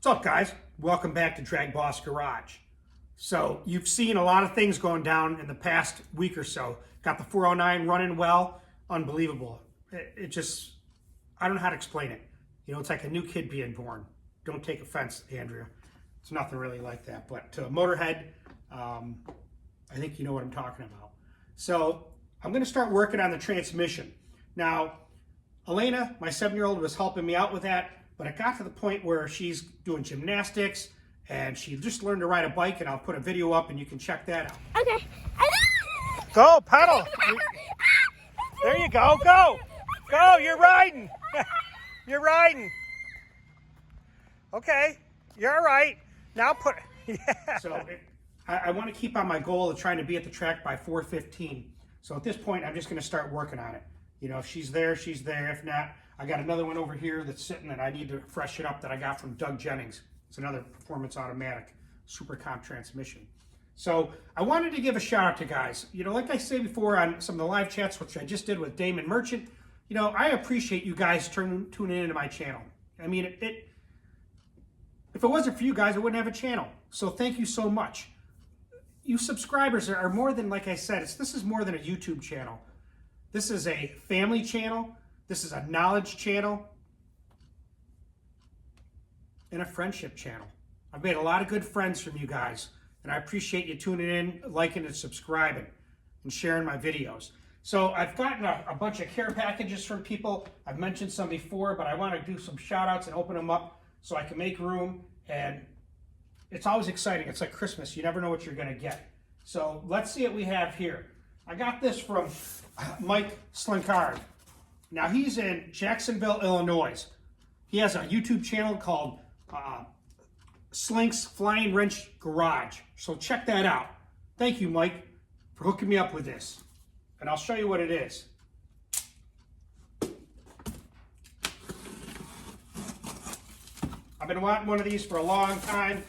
What's up, guys? Welcome back to DragBoss Garage. So you've seen a lot of things going down in the past week or so. Got the 409 running well. Unbelievable. It just, I don't know how to explain it. You know, it's like a new kid being born. Don't take offense, Andrea. It's nothing really like that. But to a motorhead, I think you know what I'm talking about. So I'm going to start working on the transmission. Now, Elena, my 7-year-old, was helping me out with that. But it got to the point where she's doing gymnastics and she just learned to ride a bike, and I'll put a video up and you can check that out. Okay. Go, pedal. There you go. Go. Go. You're riding. You're riding. Okay. You're all right. Now put. Yeah. So I want to keep on my goal of trying to be at the track by 4:15. So at this point, I'm just going to start working on it. You know, if she's there, she's there. If not, I got another one over here that's sitting that I need to freshen up that I got from Doug Jennings. It's another performance automatic super comp transmission. So I wanted to give a shout out to guys. You know, like I say before on some of the live chats, which I just did with Damon Merchant, you know, I appreciate you guys tuning into my channel. I mean, if it wasn't for you guys, I wouldn't have a channel. So thank you so much. You subscribers are more than, like I said, this is more than a YouTube channel. This is a family channel. This is a knowledge channel and a friendship channel. I've made a lot of good friends from you guys, and I appreciate you tuning in, liking and subscribing, and sharing my videos. So I've gotten a bunch of care packages from people. I've mentioned some before, but I want to do some shout outs and open them up so I can make room, and it's always exciting. It's like Christmas. You never know what you're going to get. So let's see what we have here. I got this from Mike Slinkard. Now, he's in Jacksonville, Illinois. He has a YouTube channel called Slink's Flying Wrench Garage. So check that out. Thank you, Mike, for hooking me up with this. And I'll show you what it is. I've been wanting one of these for a long time.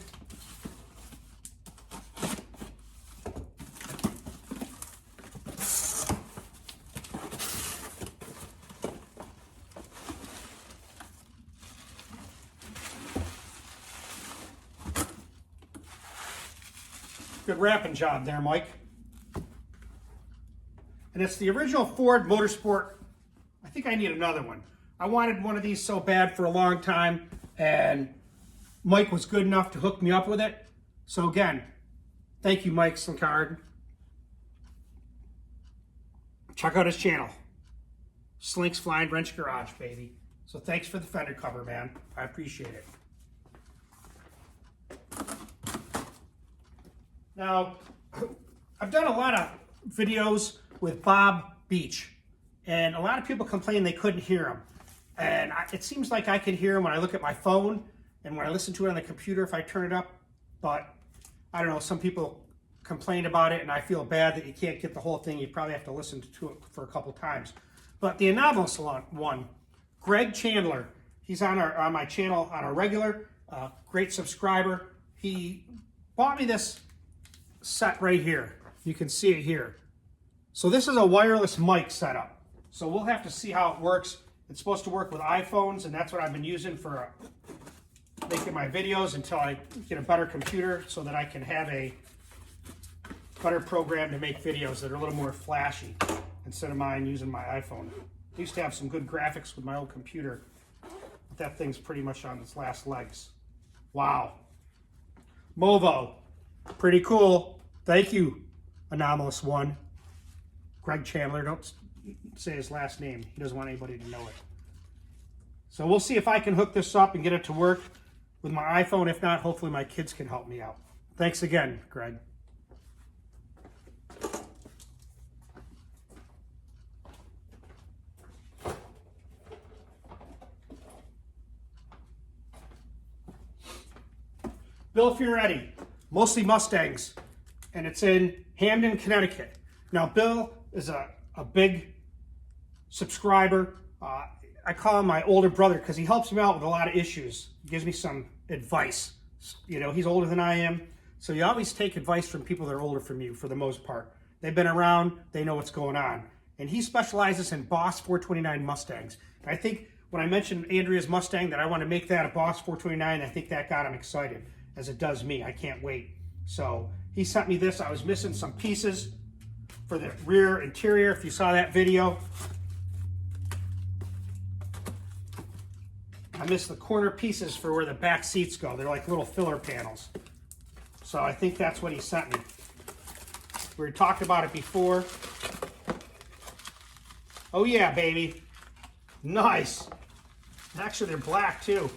Good wrapping job there, Mike. And it's the original Ford Motorsport. I think I need another one. I wanted one of these so bad for a long time, and Mike was good enough to hook me up with it. So again, thank you, Mike Slinkard. Check out his channel, Slink's Flying Wrench Garage, baby. So thanks for the fender cover, man. I appreciate it. Now, I've done a lot of videos with Bob Beach, and a lot of people complain they couldn't hear him. And it seems like I can hear him when I look at my phone and when I listen to it on the computer if I turn it up. But I don't know, some people complain about it, and I feel bad that you can't get the whole thing. You probably have to listen to it for a couple times. But the anomalous one, Greg Chandler, he's on my channel on a regular, great subscriber. He bought me this set right here. You can see it here. So this is a wireless mic setup. So we'll have to see how it works. It's supposed to work with iPhones, and that's what I've been using for making my videos until I get a better computer so that I can have a better program to make videos that are a little more flashy instead of mine using my iPhone. I used to have some good graphics with my old computer, but that thing's pretty much on its last legs. Wow. Movo. Pretty cool. Thank you, anomalous one. Greg Chandler. Don't say his last name. He doesn't want anybody to know it. So we'll see if I can hook this up and get it to work with my iPhone. If not, hopefully my kids can help me out. Thanks again, Greg. Bill Fioretti, mostly Mustangs, and it's in Hamden, Connecticut. Now, Bill is a big subscriber. I call him my older brother because he helps me out with a lot of issues. He gives me some advice. You know, he's older than I am, so you always take advice from people that are older from you for the most part. They've been around, they know what's going on. And he specializes in Boss 429 Mustangs. And I think when I mentioned Andrea's Mustang that I want to make that a Boss 429, I think that got him excited, as it does me. I can't wait. So he sent me this. I was missing some pieces for the rear interior, if you saw that video. I missed the corner pieces for where the back seats go. They're like little filler panels. So I think that's what he sent me. We talked about it before. Oh yeah, baby. Nice. Actually, they're black too.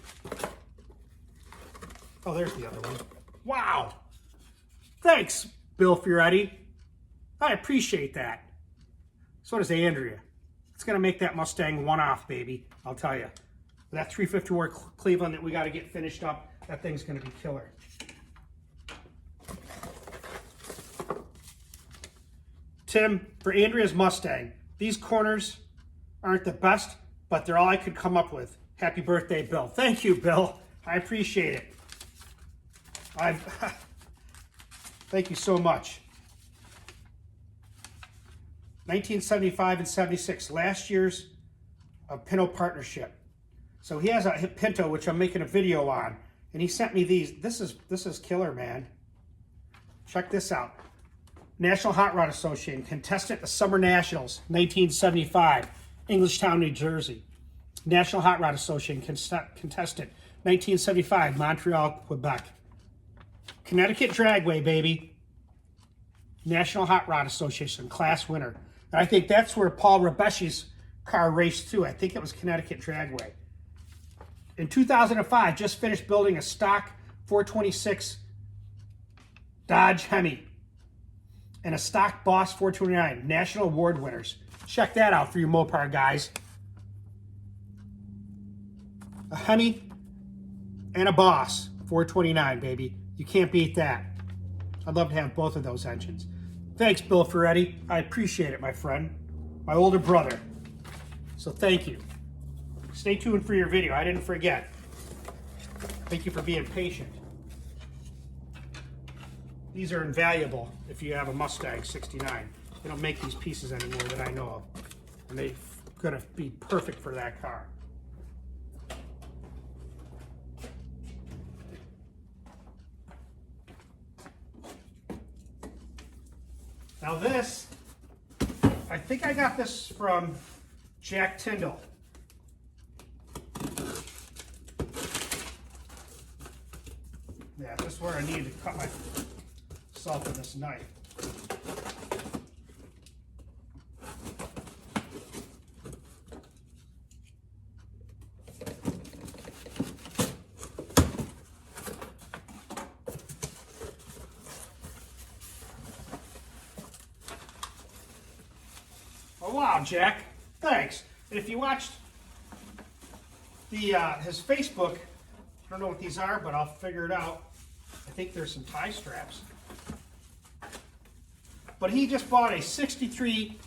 Oh, there's the other one. Wow. Thanks, Bill Fioretti. I appreciate that. So does Andrea. It's going to make that Mustang one-off, baby. I'll tell you. That 354 Cleveland that we got to get finished up, that thing's going to be killer. Tim, for Andrea's Mustang, these corners aren't the best, but they're all I could come up with. Happy birthday, Bill. Thank you, Bill. I appreciate it. Thank you so much. 1975 and 76, last year's Pinto partnership. So he has a Pinto, which I'm making a video on, and he sent me these. This is killer, man. Check this out. National Hot Rod Association, contestant at the Summer Nationals, 1975, Englishtown, New Jersey. National Hot Rod Association, contestant, 1975, Montreal, Quebec. Connecticut Dragway, baby. National Hot Rod Association, class winner. And I think that's where Paul Rabeshi's car raced too. I think it was Connecticut Dragway. In 2005, just finished building a stock 426 Dodge Hemi and a stock Boss 429, national award winners. Check that out for you Mopar guys. A Hemi and a Boss 429, baby. You can't beat that. I'd love to have both of those engines. Thanks, Bill Fioretti. I appreciate it, my friend. My older brother. So thank you. Stay tuned for your video. I didn't forget. Thank you for being patient. These are invaluable if you have a Mustang 69. They don't make these pieces anymore that I know of. And they're going to be perfect for that car. Now this, I think I got this from Jack Tindle. Yeah, this is where I needed to cut myself with this knife. Oh wow, Jack, thanks. And if you watched his Facebook, I don't know what these are, but I'll figure it out. I think there's some tie straps. But he just bought a 63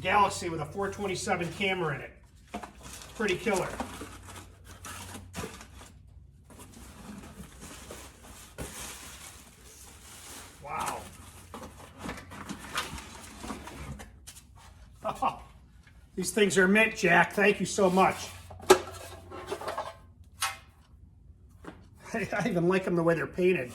Galaxy with a 427 camera in it. Pretty killer. Wow. These things are mint, Jack. Thank you so much. I even like them the way they're painted.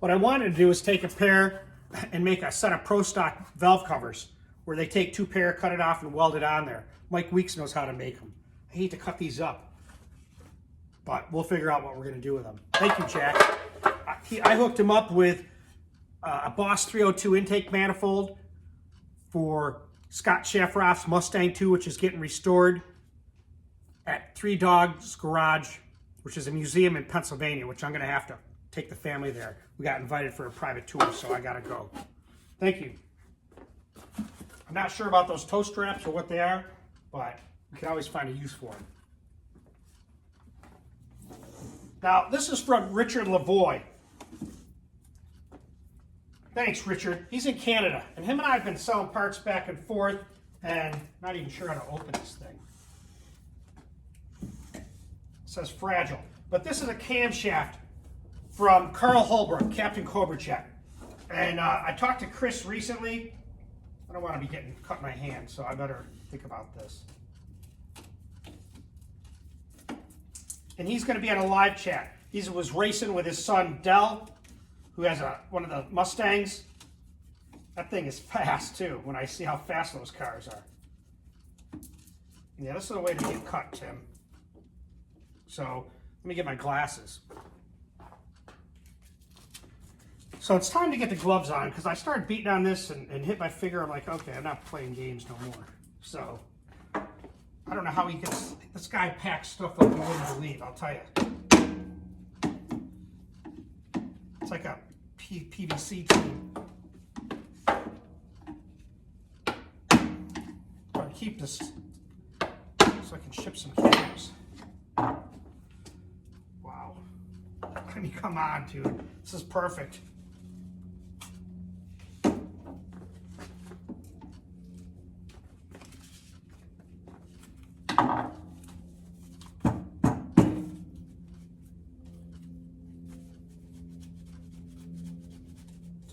What I wanted to do is take a pair and make a set of Pro Stock valve covers where they take two pair, cut it off, and weld it on there. Mike Weeks knows how to make them. I hate to cut these up, but we'll figure out what we're going to do with them. Thank you, Jack. I hooked him up with a Boss 302 intake manifold for Scott Shafroff's Mustang 2, which is getting restored at Three Dogs Garage, which is a museum in Pennsylvania, which I'm going to have to take the family there. We got invited for a private tour, so I got to go. Thank you. I'm not sure about those toe straps or what they are, but we can always find a use for them. Now, this is from Richard Lavoie. Thanks, Richard. He's in Canada, and him and I have been selling parts back and forth, and not even sure how to open this thing. It says fragile. But this is a camshaft from Carl Holbrook, Captain Cobra Jet. And I talked to Chris recently. I don't want to be cut my hand, so I better think about this. And he's going to be on a live chat. He was racing with his son, Dell, who has one of the Mustangs. That thing is fast, too, when I see how fast those cars are. Yeah, this is the way to get cut, Tim. So, let me get my glasses. So it's time to get the gloves on, because I started beating on this and hit my finger. I'm like, okay, I'm not playing games no more. So, I don't know how he gets... This guy packs stuff like you wouldn't believe, I'll tell you. It's like a PVC team. I'll keep this so I can ship some cams. Wow. I mean, come on, dude. This is perfect.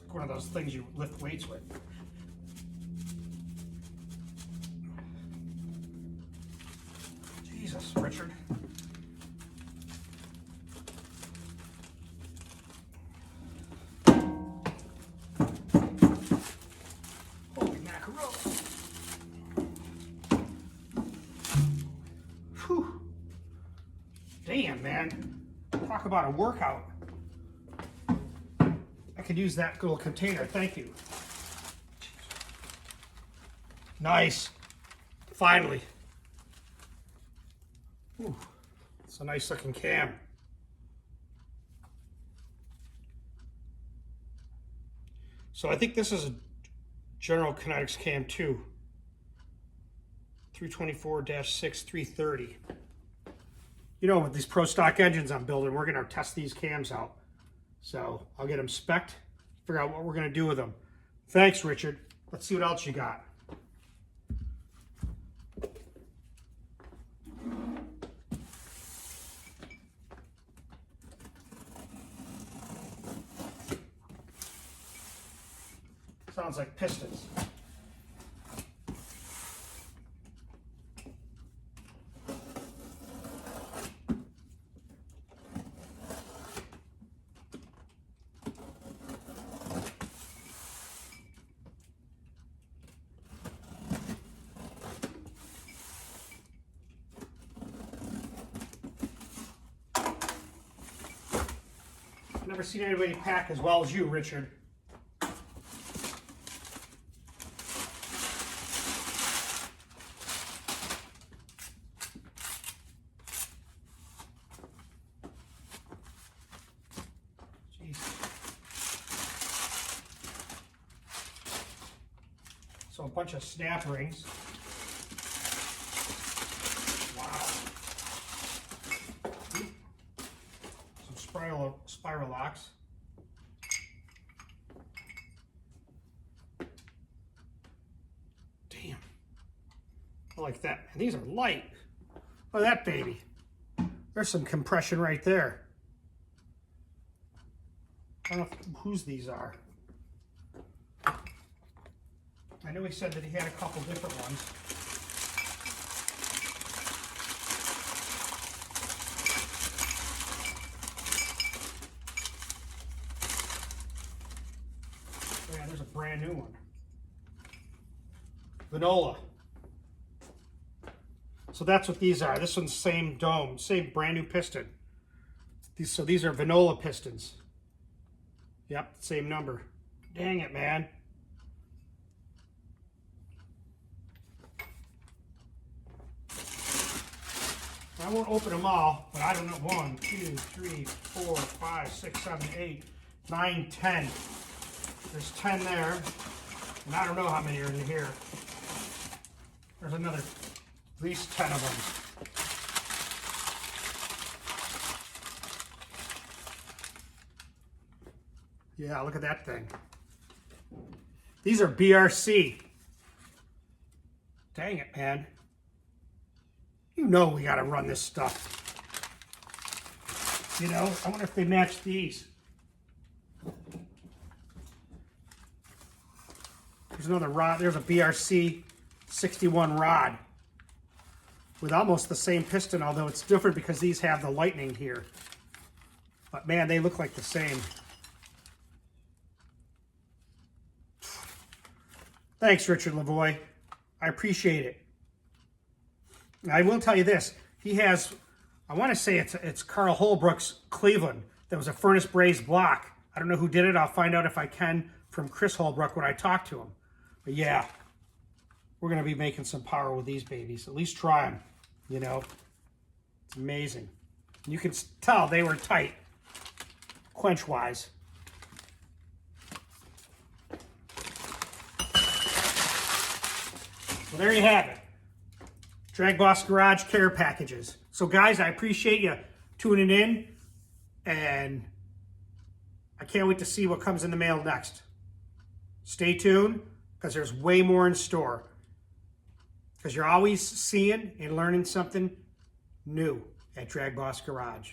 One of those things you lift weights with. Jesus, Richard. Holy mackerel. Whew. Damn, man. Talk about a workout. I could use that little container, thank you. Nice. Finally. Ooh, it's a nice looking cam. So I think this is a General Kinetics Cam 2. 324-6 330. You know, with these pro stock engines I'm building, we're going to test these cams out. So I'll get them spec'd, figure out what we're going to do with them. Thanks, Richard. Let's see what else you got. Sounds like pistons. I've never seen anybody pack as well as you, Richard. Jeez. So a bunch of snap rings. Spiral locks. Damn. I like that. And these are light. Look at that baby. There's some compression right there. I don't know whose these are. I know he said that he had a couple different ones. Yeah, there's a brand new one. Vanilla. So that's what these are. This one's same dome, same brand new piston. So these are Vanilla pistons. Yep, same number. Dang it, man. I won't open them all, but I don't know. 1, 2, 3, 4, 5, 6, 7, 8, 9, 10. There's 10 there, and I don't know how many are in here. There's another, at least 10 of them. Yeah, look at that thing. These are BRC. Dang it, man. You know we gotta run this stuff. You know, I wonder if they match these. There's another rod. There's a BRC 61 rod with almost the same piston, although it's different because these have the lightning here. But man, they look like the same. Thanks, Richard Lavoie. I appreciate it. I will tell you this. He has, I want to say it's Carl Holbrook's Cleveland. That was a furnace brazed block. I don't know who did it. I'll find out if I can from Chris Holbrook when I talk to him. But yeah, we're going to be making some power with these babies. At least try them, you know. It's amazing. You can tell they were tight, quench-wise. Well, there you have it. DragBoss Garage Care Packages. So guys, I appreciate you tuning in, and I can't wait to see what comes in the mail next. Stay tuned, because there's way more in store. Because you're always seeing and learning something new at DragBoss Garage.